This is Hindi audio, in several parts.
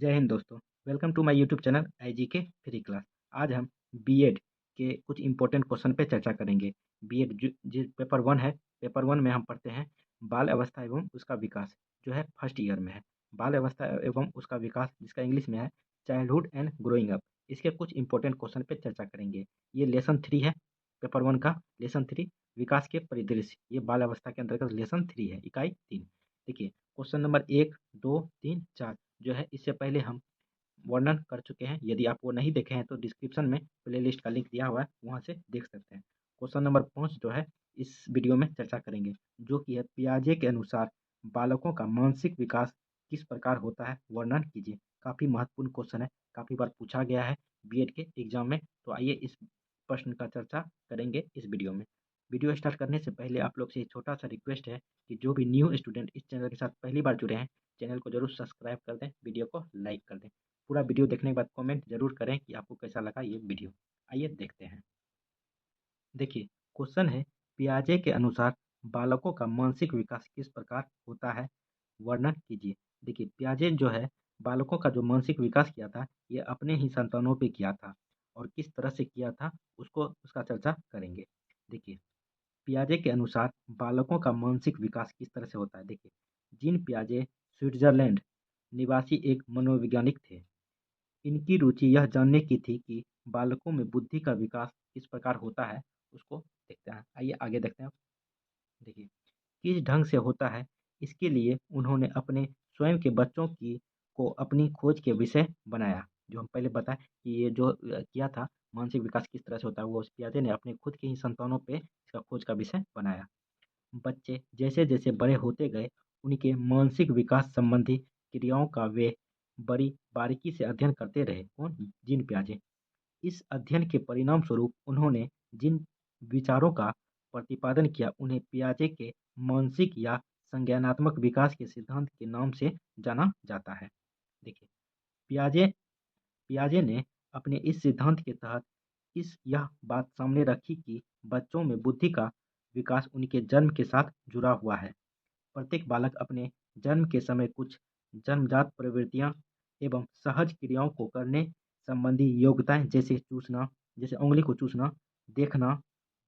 जय हिंद दोस्तों। Welcome to my YouTube channel IGK free class. आज हम बीएड के कुछ इंपॉर्टेंट क्वेश्चन पे चर्चा करेंगे। बीएड जो पेपर वन है, पेपर वन में हम पढ़ते हैं बाल अवस्था एवं उसका विकास, जो है फर्स्ट ईयर में है। बाल अवस्था एवं उसका विकास, जिसका इंग्लिश में है चाइल्डहुड एंड ग्रोइंग अप। इसके कुछ इंपॉर्टेंट क्वेश्चन पे चर्चा करेंगे। ये लेसन 3 है, पेपर वन का लेसन 3, विकास के परिदृश्य। ये बाल अवस्था के अंतर्गत लेसन 3 है, इकाई 3। देखिए, क्वेश्चन नंबर 1, 2, 3, 4 जो है, इससे पहले हम वर्णन कर चुके हैं। यदि आप वो नहीं देखे हैं तो डिस्क्रिप्शन में प्लेलिस्ट का लिंक दिया हुआ है, वहाँ से देख सकते हैं। क्वेश्चन नंबर 5 जो है, इस वीडियो में चर्चा करेंगे, जो कि है पियाजे के अनुसार बालकों का मानसिक विकास किस प्रकार होता है, वर्णन कीजिए। काफ़ी महत्वपूर्ण क्वेश्चन है, काफ़ी बार पूछा गया है बीएड के एग्जाम में। तो आइए इस प्रश्न का चर्चा करेंगे इस वीडियो में। वीडियो स्टार्ट करने से पहले आप लोग से एक छोटा सा रिक्वेस्ट है कि जो भी न्यू स्टूडेंट इस चैनल के साथ पहली बार जुड़े हैं, चैनल को जरूर सब्सक्राइब कर दें, वीडियो को लाइक कर दें। पूरा वीडियो देखने के बाद कमेंट जरूर करें कि आपको कैसा लगा ये वीडियो। आइए देखते हैं। देखिए, क्वेश्चन है पियाजे के अनुसार बालकों का मानसिक विकास किस प्रकार होता है, वर्णन कीजिए। देखिए, पियाजे जो है बालकों का जो मानसिक विकास किया था, ये अपने ही संतानों पे किया था, और किस तरह से किया था उसको उसका चर्चा करेंगे। देखिए, पियाजे के अनुसार बालकों का मानसिक विकास किस तरह से होता है। देखिए, जीन पियाजे स्विट्जरलैंड निवासी एक मनोवैज्ञानिक थे। इनकी रुचि यह जानने की थी कि बालकों में बुद्धि का विकास किस प्रकार होता है, उसको देखते हैं। आइए आगे देखते हैं। देखिए, किस ढंग से होता है, इसके लिए उन्होंने अपने स्वयं के बच्चों की को अपनी खोज के विषय बनाया। जो हम पहले बताएं कि ये जो किया था मानसिक विकास किस तरह से होता है, वो पियाजे ने अपने खुद के ही संतानों पे इसका खोज का विषय बनाया। बच्चे जैसे जैसे बड़े होते गए, उनके मानसिक विकास संबंधी क्रियाओं का वे बड़ी बारीकी से अध्ययन करते रहे। कौन? जीन पियाजे। इस अध्ययन के परिणाम स्वरूप उन्होंने जिन विचारों का प्रतिपादन किया, उन्हें पियाजे के मानसिक या संज्ञानात्मक विकास के सिद्धांत के नाम से जाना जाता है। देखिए, पियाजे पियाजे ने अपने इस सिद्धांत के तहत इस यह बात सामने रखी कि बच्चों में बुद्धि का विकास उनके जन्म के साथ जुड़ा हुआ है। प्रत्येक बालक अपने जन्म के समय कुछ जन्मजात प्रवृत्तियां एवं सहज क्रियाओं को करने संबंधी योग्यताएं, जैसे उंगली को चूसना, देखना,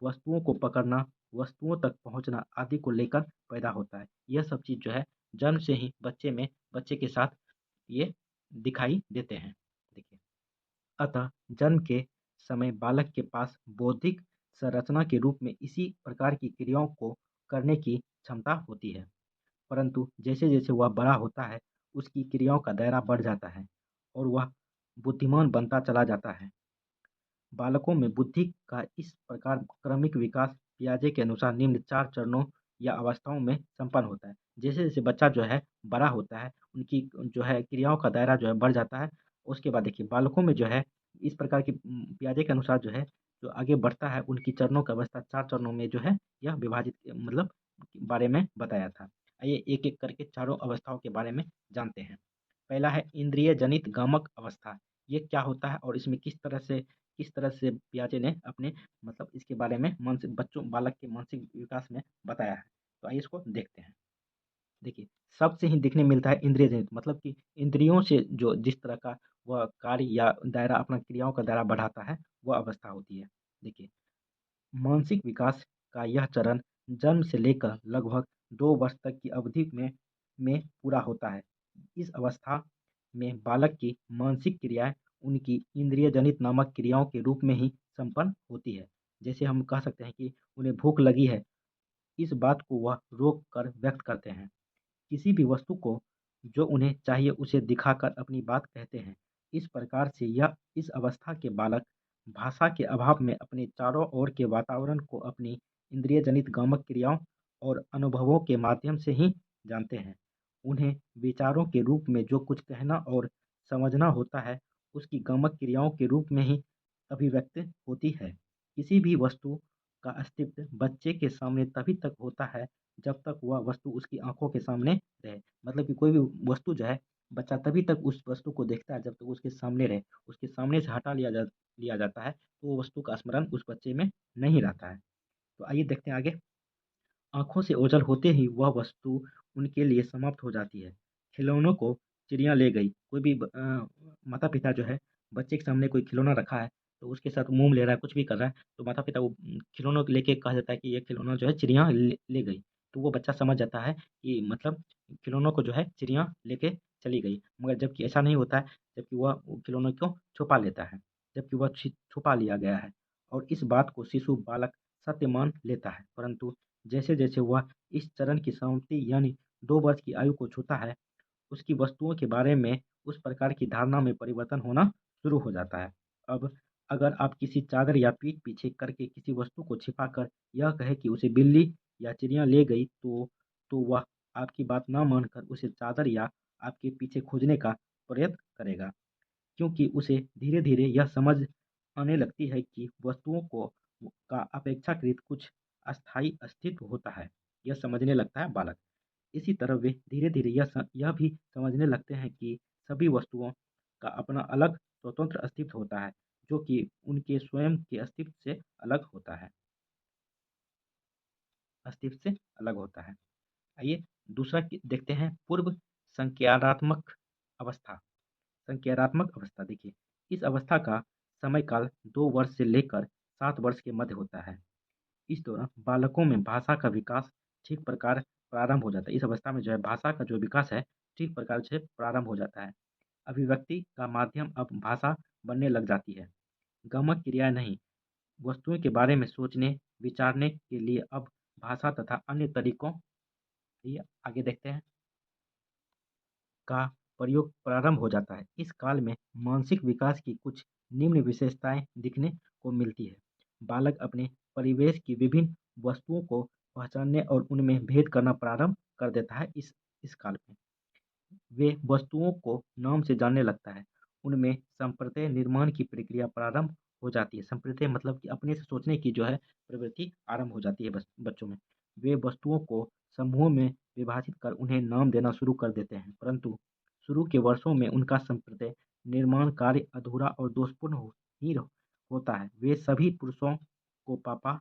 वस्तुओं को पकड़ना, वस्तुओं तक पहुंचना आदि को लेकर पैदा होता है। यह सब चीज जो है जन्म से ही बच्चे के साथ ये दिखाई देते हैं। देखिए, अतः जन्म के समय बालक के पास बौद्धिक संरचना के रूप में इसी प्रकार की क्रियाओं को करने की क्षमता होती है। परंतु जैसे-जैसे वह बड़ा होता है, उसकी क्रियाओं का दायरा बढ़ जाता है और वह बुद्धिमान बनता चला जाता है। बालकों में बुद्धि का इस प्रकार क्रमिक विकास पियाजे के अनुसार निम्न 4 चरणों या अवस्थाओं में संपन्न होता है। जैसे-जैसे बच्चा जो है बड़ा होता है, उनकी जो है क्रियाओं का दायरा जो है बढ़ जाता है। उसके बाद देखिए, बालकों में जो है इस प्रकार की पियाजे के अनुसार जो है, जो आगे बढ़ता है, उनकी चरणों की अवस्था 4 चरणों में जो है यह विभाजित मतलब बारे में बताया था। आइए एक-एक करके चारों अवस्थाओं के बारे में जानते हैं। पहला है इंद्रिय जनित गामक अवस्था। ये क्या होता है और इसमें किस तरह से पियाजे ने अपने मतलब इसके बारे में मानसिक बच्चों बालक के मानसिक विकास में बताया है। तो आइए इसको देखते हैं। देखिए, सबसे ही देखने मिलता है इंद्रिय जनित, मतलब कि इंद्रियों से जो जिस तरह का वह कार्य या दायरा अपना क्रियाओं का दायरा बढ़ाता है, वह अवस्था होती है। देखिए, मानसिक विकास का यह चरण जन्म से लेकर लगभग 2 वर्ष तक की अवधि में पूरा होता है। इस अवस्था में बालक की मानसिक क्रियाएँ उनकी इंद्रियजनित नामक क्रियाओं के रूप में ही संपन्न होती है। जैसे हम कह सकते हैं कि उन्हें भूख लगी है, इस बात को वह रोक कर व्यक्त करते हैं। किसी भी वस्तु को जो उन्हें चाहिए उसे दिखाकर अपनी बात कहते हैं। इस प्रकार से यह इस अवस्था के बालक भाषा के अभाव में अपने चारों ओर के वातावरण को अपनी इंद्रियजनित गामक क्रियाओं और अनुभवों के माध्यम से ही जानते हैं। उन्हें विचारों के रूप में जो कुछ कहना और समझना होता है, उसकी गामक क्रियाओं के रूप में ही अभिव्यक्त होती है। किसी भी वस्तु का अस्तित्व बच्चे के सामने तभी तक होता है जब तक वह वस्तु उसकी आँखों के सामने रहे। मतलब कि कोई भी वस्तु जो है, बच्चा तभी तक उस वस्तु को देखता है जब तक उसके सामने रहे। उसके सामने से हटा लिया जाता है, तो वो वस्तु का स्मरण उस बच्चे में नहीं रहता है। तो आइए देखते हैं आगे। आँखों से ओझल होते ही वह वस्तु उनके लिए समाप्त हो जाती है। खिलौनों को चिड़िया ले गई, कोई भी माता-पिता जो है बच्चे के सामने कोई खिलौना रखा है, तो उसके साथ मुँह ले रहा है, कुछ भी कर रहा है, तो माता-पिता वो खिलौनों को लेके कह देता है कि ये खिलौना जो है चिड़िया ले ले गई। तो वो बच्चा समझ जाता है कि मतलब खिलौनों को जो है चिड़िया लेके चली गई। मगर जबकि ऐसा नहीं होता है, जबकि वह वो खिलौनों को छुपा लेता है, जबकि वह छुपा लिया गया है और इस बात को शिशु बालक सत्य मान लेता है। परंतु जैसे-जैसे वह इस चरण की समाप्ति यानी 2 वर्ष की आयु को छूता है, उसकी वस्तुओं के बारे में उस प्रकार की धारणा में परिवर्तन होना शुरू हो जाता है। अब अगर आप किसी चादर या पीठ पीछे करके किसी वस्तु को छिपाकर यह कहें कि उसे बिल्ली या चिड़िया ले गई तो वह आपकी बात न मानकर उसे चादर या आपके पीछे खोजने का प्रयत्न करेगा। क्योंकि उसे धीरे-धीरे यह समझ आने लगती है कि वस्तुओं को का अपेक्षाकृत कुछ अस्थायी अस्तित्व होता है। यह समझने लगता है बालक। इसी तरह वे धीरे-धीरे यह भी समझने लगते हैं कि सभी वस्तुओं का अपना अलग स्वतंत्र अस्तित्व होता है, जो कि उनके स्वयं के अस्तित्व से अलग होता है। आइए दूसरा देखते हैं पूर्व संज्ञानात्मक अवस्था। संज्ञानात्मक अवस्था देखिए, इस अवस्था का समय काल 2 वर्ष से लेकर 7 वर्ष के मध्य होता है। इस दौरान बालकों में भाषा का विकास ठीक प्रकार प्रारंभ हो जाता है। इस अवस्था में जो है भाषा का जो विकास है ठीक प्रकार से प्रारंभ हो जाता है। अभिव्यक्ति का माध्यम अब भाषा बनने लग जाती है। गमक क्रिया नहीं, वस्तुओं के बारे में सोचने, विचारने के लिए अब भाषा तथा अन्य तरीकों ये आगे देखते हैं का प्रयोग प्रारंभ हो जाता है। इस काल में मानसिक विकास की कुछ निम्न विशेषताएं दिखने को मिलती है। बालक अपने परिवेश की विभिन्न वस्तुओं को पहचानने और उनमें भेद करना प्रारंभ कर देता है इस काल में। वे वस्तुओं को नाम से जानने लगता है। उनमें संप्रत्यय निर्माण की प्रक्रिया प्रारंभ हो जाती है। संप्रत्यय मतलब कि अपने से सोचने की जो है प्रवृत्ति आरंभ हो जाती है बच्चों में। वे वस्तुओं को समूहों में विभाजित कर उन्हें नाम देना शुरू कर देते हैं, परंतु शुरू के वर्षों में उनका संप्रत्यय निर्माण कार्य अधूरा और दोषपूर्ण ही होता है। वे सभी पुरुषों को पापा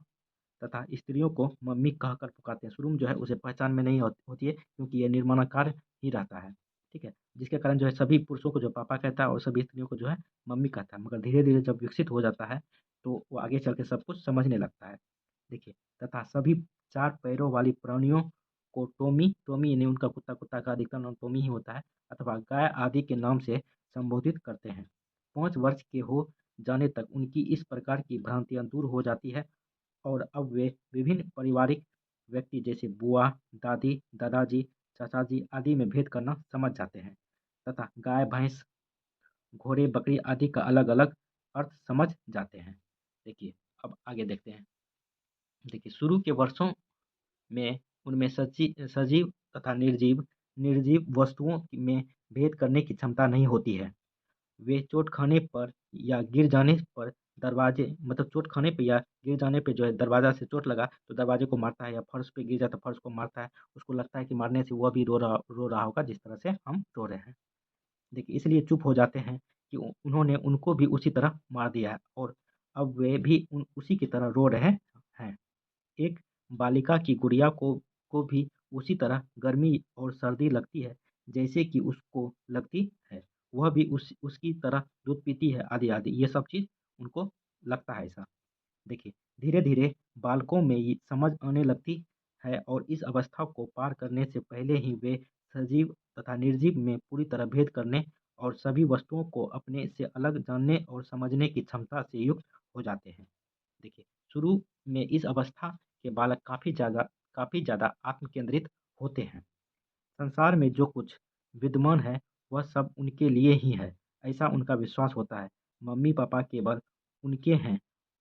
तथा स्त्रियों को मम्मी कहकर पुकारते हैं। शुरू में जो है उसे पहचान में नहीं होती है, क्योंकि ये निर्माणाकार ही रहता है, ठीक है? जिसके कारण जो है सभी पुरुषों को जो पापा कहता है और सभी स्त्रियों को जो है मम्मी कहता है। मगर धीरे-धीरे जब विकसित हो जाता है, तो वो आगे चल के सब कुछ समझने लगता है। देखिए, तथा सभी 4 पैरों वाली प्राणियों को टॉमी, टॉमी यानी उनका कुत्ता, कुत्ता का अधिकतर नाम टॉमी ही होता है, अथवा गाय आदि के नाम से संबोधित करते हैं। 5 वर्ष के हो जाने तक उनकी इस प्रकार की भ्रांतियाँ दूर हो जाती है और अब वे विभिन्न पारिवारिक व्यक्ति जैसे बुआ, दादी, दादाजी, चाचाजी आदि में भेद करना समझ जाते हैं तथा गाय, भैंस, घोड़े, बकरी आदि का अलग-अलग अर्थ समझ जाते हैं। देखिए, अब आगे देखते हैं। देखिए, शुरू के वर्षों में उनमें सजीव तथा निर्जीव वस्तुओं में भेद करने की क्षमता नहीं होती है। वे चोट खाने पर या गिर जाने पर दरवाजे मतलब चोट खाने पे या गिर जाने पे जो है दरवाज़ा से चोट लगा तो दरवाजे को मारता है या फर्श पे गिर जाता है फर्श को मारता है। उसको लगता है कि मारने से वह भी रो रहा होगा जिस तरह से हम रो रहे हैं। देखिए इसलिए चुप हो जाते हैं कि उन्होंने उनको भी उसी तरह मार दिया है और अब वे भी उसी की तरह रो रहे हैं। एक बालिका की गुड़िया को भी उसी तरह गर्मी और सर्दी लगती है जैसे कि उसको लगती है। वह भी उसकी तरह दूध पीती है आदि-आदि ये सब चीज़ उनको लगता है ऐसा। देखिए, धीरे-धीरे बालकों में ये समझ आने लगती है और इस अवस्था को पार करने से पहले ही वे सजीव तथा निर्जीव में पूरी तरह भेद करने और सभी वस्तुओं को अपने से अलग जानने और समझने की क्षमता से युक्त हो जाते हैं। देखिए, शुरू में इस अवस्था के बालक काफ़ी ज़्यादा आत्म-केंद्रित होते हैं। संसार में जो कुछ विद्यमान है, वह सब उनके लिए ही है, ऐसा उनका विश्वास होता है। मम्मी-पापा केवल उनके हैं,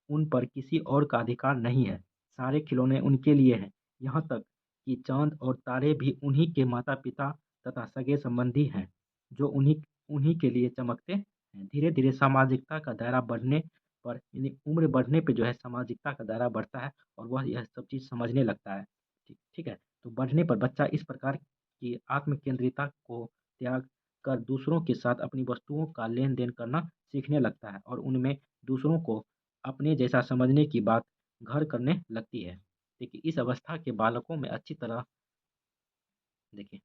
उन पर किसी और का अधिकार नहीं है। सारे खिलौने उनके लिए हैं, यहाँ तक कि चाँद और तारे भी उन्हीं के माता-पिता तथा सगे-संबंधी हैं, जो उन्हीं उन्हीं के लिए चमकते हैं। धीरे-धीरे सामाजिकता का दायरा बढ़ने पर यानी उम्र बढ़ने पे जो है सामाजिकता का दायरा बढ़ता है और वह यह सब चीज़ समझने लगता है। ठीक है? तो बढ़ने पर बच्चा इस प्रकार की आत्म-केंद्रितता को त्याग कर दूसरों के साथ अपनी वस्तुओं का लेन-देन करना सीखने लगता है और उनमें दूसरों को अपने जैसा समझने की बात घर करने लगती है। देखिए, इस अवस्था के बालकों में अच्छी तरह देखिए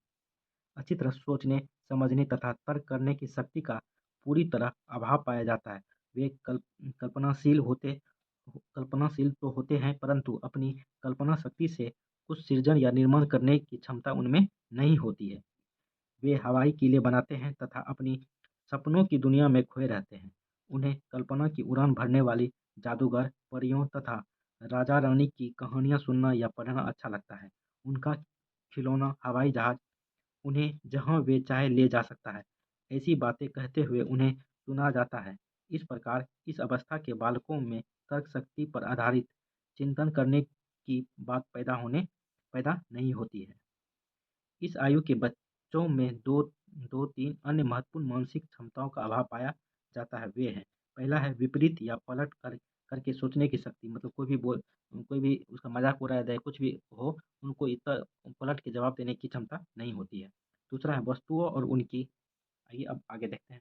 अच्छी तरह सोचने, समझने तथा तर्क करने की शक्ति का पूरी तरह अभाव पाया जाता है। वे कल्पनाशील कल्पनाशील तो होते हैं, परंतु अपनी कल्पना शक्ति से कुछ सृजन या निर्माण करने की क्षमता उनमें नहीं होती है। वे हवाई किले बनाते हैं तथा अपनी सपनों की दुनिया में खोए रहते हैं। उन्हें कल्पना की उड़ान भरने वाली जादूगर, परियों तथा राजा-रानी की कहानियाँ सुनना या पढ़ना अच्छा लगता है। उनका खिलौना हवाई जहाज उन्हें जहाँ वे चाहे ले जा सकता है। ऐसी बातें कहते हुए उन्हें सुना जाता है। इस प्रकार इस अवस्था के बालकों में तर्क शक्ति पर आधारित चिंतन करने की बात पैदा नहीं होती है। इस आयु के बच्चों में दो तीन अन्य महत्वपूर्ण मानसिक क्षमताओं का अभाव पाया जाता है। वे हैं, पहला है विपरीत या पलट करके सोचने की शक्ति, मतलब कोई भी उसका मजाक उड़ाया जाए, कुछ भी हो, उनको इतना पलट के जवाब देने की क्षमता नहीं होती है। दूसरा है वस्तुओं और उनकी। आइए अब आगे देखते हैं।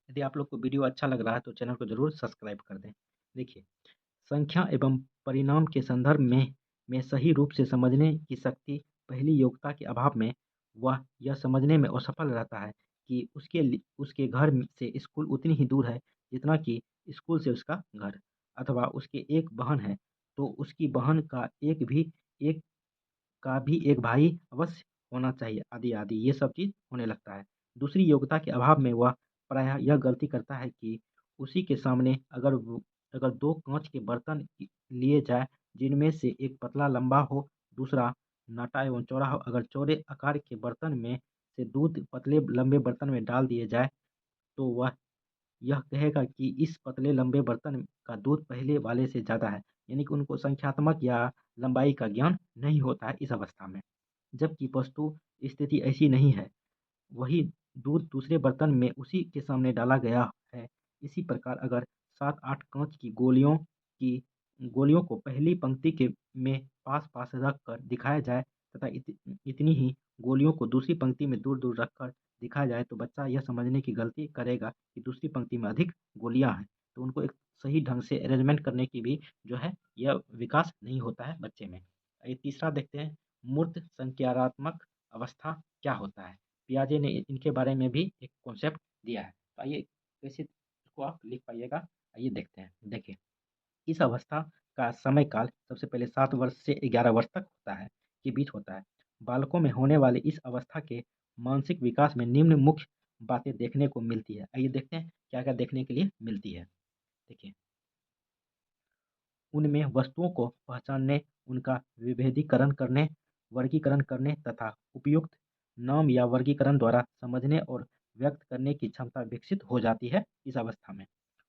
यदि आप लोग को वीडियो अच्छा लग रहा है तो चैनल को जरूर सब्सक्राइब कर दें। देखिए, संख्या एवं परिणाम के संदर्भ में सही रूप से समझने की शक्ति, पहली योग्यता के अभाव में वह यह समझने में असफल रहता है कि उसके घर से स्कूल उतनी ही दूर है जितना कि स्कूल से उसका घर, अथवा उसके एक बहन है तो उसकी बहन एक का भी एक भाई अवश्य होना चाहिए, आदि आदि ये सब चीज़ होने लगता है। दूसरी योग्यता के अभाव में वह प्रायः यह गलती करता है कि उसी के सामने अगर दो कांच के बर्तन लिए जाए, जिनमें से एक पतला लंबा हो, दूसरा नाटा एवं चौड़ा हो, अगर चौड़े आकार के बर्तन में से दूध पतले लंबे बर्तन में डाल दिए जाए तो वह यह कहेगा कि इस पतले लंबे बर्तन का दूध पहले वाले से ज़्यादा है। यानी कि उनको संख्यात्मक या लंबाई का ज्ञान नहीं होता है इस अवस्था में। जबकि वस्तु स्थिति ऐसी नहीं है, वही दूध दूसरे बर्तन में उसी के सामने डाला गया है। इसी प्रकार अगर 7-8 कांच की गोलियों को पहली पंक्ति के में पास-पास रख कर दिखाया जाए तथा इतनी ही गोलियों को दूसरी पंक्ति में दूर-दूर रखकर दिखाया जाए, तो बच्चा यह समझने की गलती करेगा कि दूसरी पंक्ति में अधिक गोलियाँ हैं। तो उनको एक सही ढंग से अरेंजमेंट करने की भी जो है यह विकास नहीं होता है बच्चे में। ये तीसरा देखते हैं, मूर्त संज्ञानात्मक अवस्था क्या होता है? पियाजे ने इनके बारे में भी एक कॉन्सेप्ट दिया है। तो आइए कैसे इसको आप लिख पाइएगा, आइए देखते हैं। देखिए, इस अवस्था का समय काल सबसे पहले 7 वर्ष से 11 वर्ष तक होता है के बीच होता है। बालकों में होने वाली इस अवस्था के मानसिक विकास में निम्न मुख्य बातें देखने को मिलती है। आइए देखते हैं क्या-क्या देखने के लिए मिलती है। देखिए, उनमें वस्तुओं को पहचानने, उनका विभेदीकरण करने, वर्गीकरण करने तथा उपयुक्त नाम या वर्गीकरण द्वारा समझने और व्यक्त करने की क्षमता विकसित हो जाती है इस अवस्था में।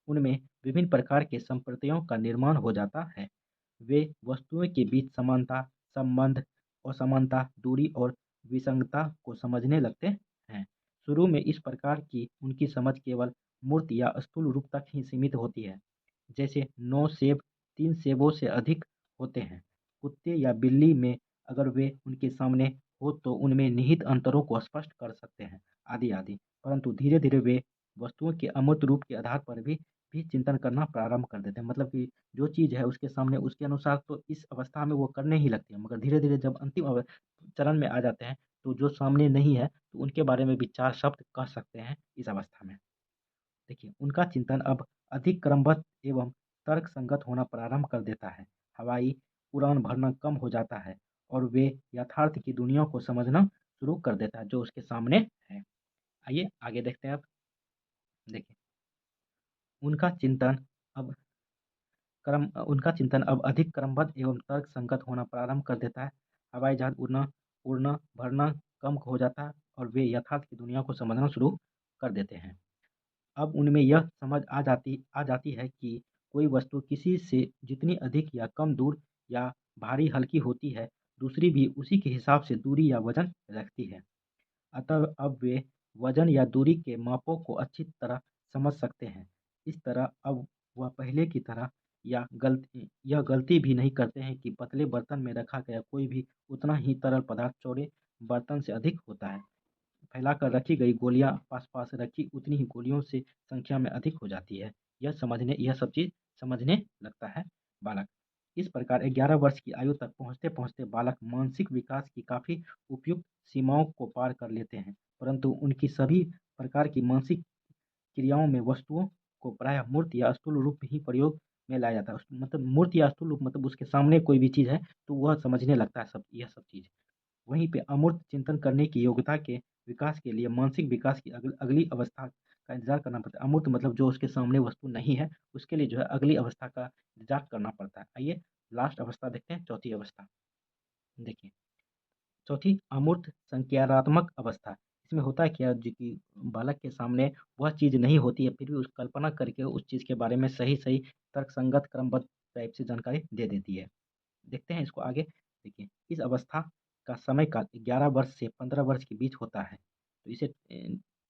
उनमें विभिन्न प्रकार के संप्रत्ययों का निर्माण हो जाता है। वे वस्तुओं के बीच समानता, संबंध, असमानता, दूरी और विसंगता को समझने लगते हैं। शुरू में इस प्रकार की उनकी समझ केवल मूर्त या स्थूल रूप तक ही सीमित होती है। जैसे 9 सेब 3 सेबों से अधिक होते हैं। कुत्ते या बिल्ली में अगर वे उनके सामने हो तो उनमें निहित अंतरों को स्पष्ट कर सकते हैं, आदि आदि। परंतु धीरे-धीरे वे वस्तुओं के अमूर्त रूप के आधार पर भी चिंतन करना प्रारंभ कर देते हैं। मतलब कि जो चीज़ है उसके सामने उसके अनुसार तो इस अवस्था में वो करने ही लगते हैं, मगर धीरे-धीरे जब अंतिम चरण में आ जाते हैं, तो जो सामने नहीं है, तो उनके बारे में भी 4 शब्द कह सकते हैं इस अवस्था में। देखिए, उनका चिंतन अब अधिक क्रमबद्ध एवं तर्कसंगत होना प्रारंभ कर देता है। हवाई उड़ान भरना कम हो जाता है और वे यथार्थ की दुनिया को समझना शुरू कर देता है जो उसके सामने है। आइए आगे देखते हैं अब। देखिए, उनका चिंतन अब उनका चिंतन अब अधिक क्रमबद्ध एवं तर्कसंगत होना प्रारंभ कर देता है। हवाई जहाज उड़ना भरना कम हो जाता है और वे यथार्थ की दुनिया को समझना शुरू कर देते हैं। अब उनमें यह समझ आ जाती है कि कोई वस्तु किसी से जितनी अधिक या कम दूर या भारी हल्की होती है, दूसरी भी उसी के हिसाब से दूरी या वजन रखती है। अतः अब वे वजन या दूरी के मापों को अच्छी तरह समझ सकते हैं। इस तरह अब वह पहले की तरह यह गलती भी नहीं करते हैं कि पतले बर्तन में रखा गया कोई भी उतना ही तरल पदार्थ चौड़े बर्तन से अधिक होता है। फैलाकर रखी गई गोलियाँ पास-पास रखी उतनी ही गोलियों से संख्या में अधिक हो जाती है। यह सब चीज़ समझने लगता है बालक। इस प्रकार 11 वर्ष की आयु तक पहुँचते-पहुँचते बालक मानसिक विकास की काफ़ी उपयुक्त सीमाओं को पार कर लेते हैं, परंतु उनकी सभी प्रकार की मानसिक क्रियाओं में वस्तुओं को प्रायः मूर्त या स्थूल रूप में ही प्रयोग में लाया जाता है। मतलब मूर्त या स्थूल रूप मतलब उसके सामने कोई भी चीज़ है, तो वह समझने लगता है यह सब चीज़। वहीं पे अमूर्त चिंतन करने की योग्यता के विकास के लिए मानसिक विकास की अगली अवस्था का इंतज़ार करना पड़ता है। अमूर्त मतलब जो उसके सामने वस्तु नहीं है, उसके लिए जो है अगली अवस्था का इंतज़ार करना पड़ता है। आइए लास्ट अवस्था देखते हैं, चौथी अवस्था। देखिए, चौथी अमूर्त संज्ञानात्मक अवस्था। इसमें होता है क्या जी कि बालक के सामने वह चीज़ नहीं होती है, फिर भी उस कल्पना करके उस चीज़ के बारे में सही-सही तर्कसंगत क्रमबद्ध टाइप से जानकारी दे देती है। देखते हैं इसको आगे। देखिए, इस अवस्था का समय काल 11 वर्ष से 15 वर्ष के बीच होता है। तो इसे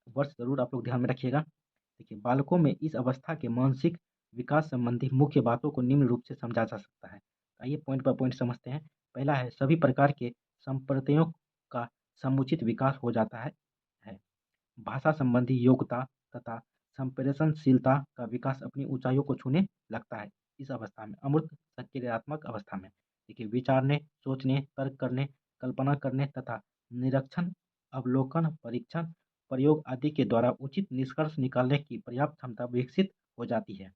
वर्ष ज़रूर आप लोग ध्यान में रखिएगा। देखिए, बालकों में इस अवस्था के मानसिक विकास संबंधी मुख्य बातों को निम्न रूप से समझा जा सकता है। आइए पॉइंट बाय पॉइंट समझते हैं। पहला है सभी प्रकार के संप्रत्ययों का समुचित विकास हो जाता है। भाषा संबंधी योग्यता तथा संप्रेषणशीलता का विकास अपनी ऊंचाइयों को छूने लगता है इस अवस्था में, अमूर्त सक्रियात्मक अवस्था में। देखिए, विचारने, सोचने, तर्क करने, कल्पना करने तथा निरीक्षण, अवलोकन, परीक्षण, प्रयोग आदि के द्वारा उचित निष्कर्ष निकालने की पर्याप्त क्षमता विकसित हो जाती है।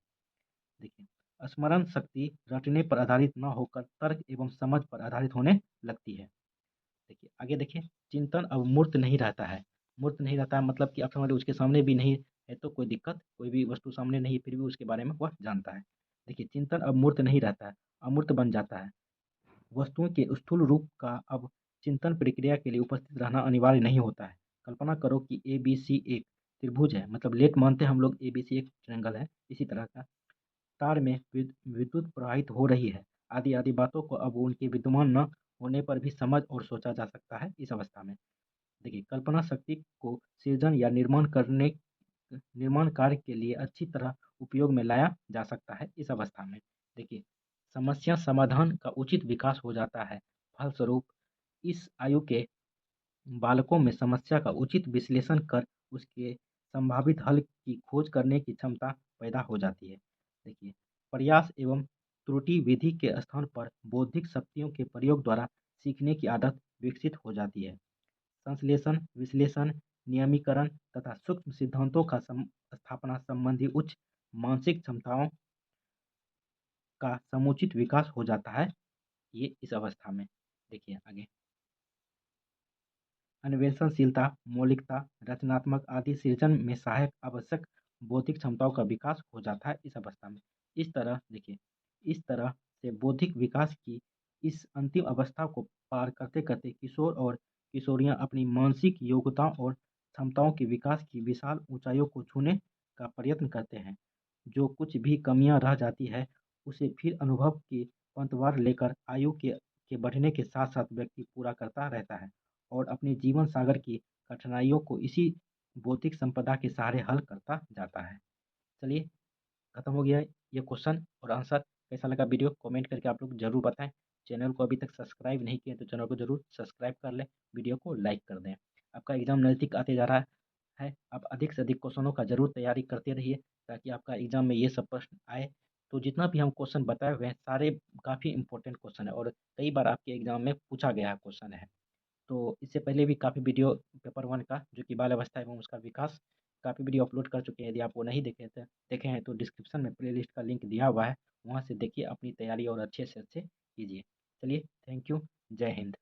देखिए, स्मरण शक्ति रटने पर आधारित न होकर तर्क एवं समझ पर आधारित होने लगती है। देखिए, आगे देखिए, चिंतन अब मूर्त नहीं रहता है। मूर्त नहीं रहता है मतलब कि आप समझ लो उसके सामने भी नहीं है तो कोई दिक्कत, कोई भी वस्तु सामने नहीं है फिर भी उसके बारे में वह जानता है। देखिए, चिंतन अब मूर्त नहीं रहता है, अमूर्त बन जाता है। वस्तुओं के स्थूल रूप का अब चिंतन प्रक्रिया के लिए उपस्थित रहना अनिवार्य नहीं होता है। कल्पना करो कि एबीसी एक त्रिभुज है, मतलब लेट मानते हैं हम लोग एबीसी एक ट्रायंगल है, इसी तरह का तार में विद्युत प्रवाहित हो रही है, आदि आदि बातों को अब उनके विद्यमान न होने पर भी समझ और सोचा जा सकता है इस अवस्था में। देखिए, कल्पना शक्ति को सृजन या निर्माण कार्य के लिए अच्छी तरह उपयोग में लाया जा सकता है इस अवस्था में। देखिए, समस्या समाधान का उचित विकास हो जाता है। फलस्वरूप इस आयु के बालकों में समस्या का उचित विश्लेषण कर उसके संभावित हल की खोज करने की क्षमता पैदा हो जाती है। देखिए, प्रयास एवं त्रुटि विधि के स्थान पर बौद्धिक शक्तियों के प्रयोग द्वारा सीखने की आदत विकसित हो जाती है। संश्लेषण, विश्लेषण, नियमीकरण तथा सूक्ष्म सिद्धांतों का स्थापना संबंधी उच्च मानसिक क्षमताओं का समुचित विकास हो जाता है ये इस अवस्था में। देखिए आगे, अन्वेषणशीलता, मौलिकता, रचनात्मक आदि सृजन में सहायक आवश्यक बौद्धिक क्षमताओं का विकास हो जाता है इस अवस्था में। इस तरह देखिए, इस तरह से बौद्धिक विकास की इस अंतिम अवस्था को पार करते-करते किशोर और किशोरियां अपनी मानसिक योग्यताओं और क्षमताओं के विकास की विशाल ऊंचाइयों को छूने का प्रयत्न करते हैं। जो कुछ भी कमियां रह जाती है, उसे फिर अनुभव की पतवार लेकर आयु के बढ़ने के साथ-साथ व्यक्ति पूरा करता रहता है और अपने जीवन सागर की कठिनाइयों को इसी भौतिक संपदा के सहारे हल करता जाता है। चलिए, खत्म हो गया है ये क्वेश्चन और आंसर। कैसा लगा वीडियो कमेंट करके आप लोग ज़रूर बताएं। चैनल को अभी तक सब्सक्राइब नहीं किए तो चैनल को ज़रूर सब्सक्राइब कर लें, वीडियो को लाइक कर दें। आपका एग्ज़ाम नज़दीक आते जा रहा है, आप अधिक से अधिक क्वेश्चनों का ज़रूर तैयारी करते रहिए ताकि आपका एग्ज़ाम में ये सब प्रश्न आए। तो जितना भी हम क्वेश्चन बताए हुए हैं सारे काफ़ी इंपॉर्टेंट क्वेश्चन है और कई बार आपके एग्ज़ाम में पूछा गया क्वेश्चन है। तो इससे पहले भी काफ़ी वीडियो पेपर 1 का जो कि बाल अवस्था एवं उसका विकास, काफ़ी वीडियो अपलोड कर चुके हैं। यदि आप वो नहीं देखे हैं तो डिस्क्रिप्शन में प्लेलिस्ट का लिंक दिया हुआ है, वहाँ से देखिए, अपनी तैयारी और अच्छे से अच्छे कीजिए। चलिए, थैंक यू, जय हिंद।